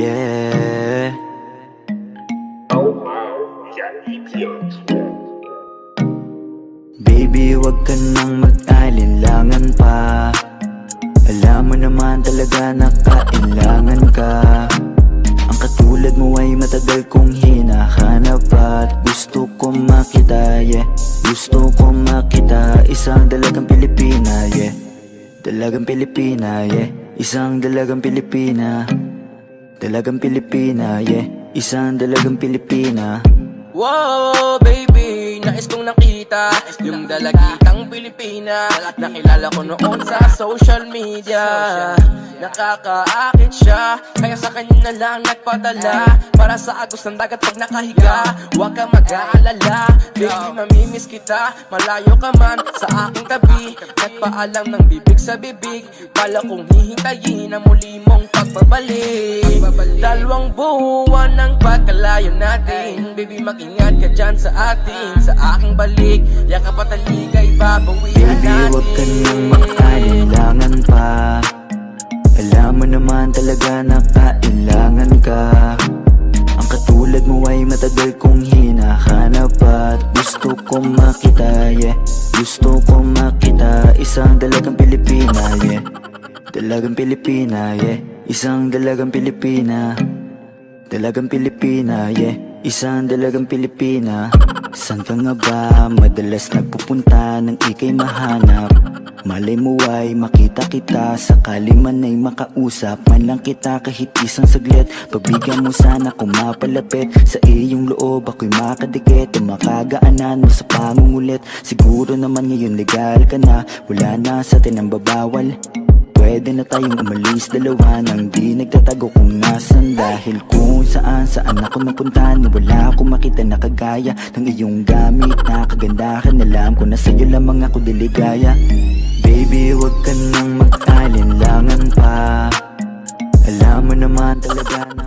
Yeah. Baby, wag ka nang mag-alinlangan pa. Alam mo naman talaga na kailangan ka. Ang katulad mo ay matagal kong hinahanap at gusto ko makita, yeah. Gusto ko makita isang dalagang Pilipina, yeah. Dalagang Pilipina, yeah. Isang dalagang Pilipina. Dalagang Pilipina, yeah. Isang dalagang Pilipina. Wow, baby, nais kong nakita yung dalagitang Pilipina. Nakilala ko noon sa social media. Nakakaakit siya, kaya sa kanya na lang nagpadala. Para sa agos ng dagat pag nakahiga. Huwag ka mag-aalala, baby, mamimiss kita. Malayo ka man sa aking tabi. Nagpaalam ng bibig sa bibig. Bala kong hihintayin ang muli mong pagbabalik. Dalawang buwan ng pagkalayo natin. Baby, mag-ingat ka dyan sa atin. Sa aking balik, yakap at taligay babawihan natin. Baby, wag ka nang mag-alinlangan pa. Alam mo naman talaga na kailangan ka. Ang katulad mo ay matagal kong hinahanap at gusto ko makita, yeah. Gusto ko makita isang dalagang Pilipina, yeah. Dalagang Pilipina, yeah. Isang dalagang Pilipina. Dalagang Pilipina, yeah. Isang dalagang Pilipina. San ka nga ba madalas nagpupunta nang ika'y mahanap? Malay mo ay makita kita, sakali man ay makausap man lang kita kahit isang saglit. Pagbigyan mo sana kung mapalapit sa iyong loob, ako'y makadikit. Makagaanan mo sa pangungulit. Siguro naman ngayon legal ka na, wala na sa atin ang babawal. Pwede na tayong umalis dalawa nang di nagtatago kung nasan. Dahil kung saan ako napunta, wala akong makita na kagaya ng iyong gamit na kagandahan. Alam ko na sa'yo lamang ako diligaya. Baby, wag ka nang mag-alinlangan pa. Alam mo naman talaga na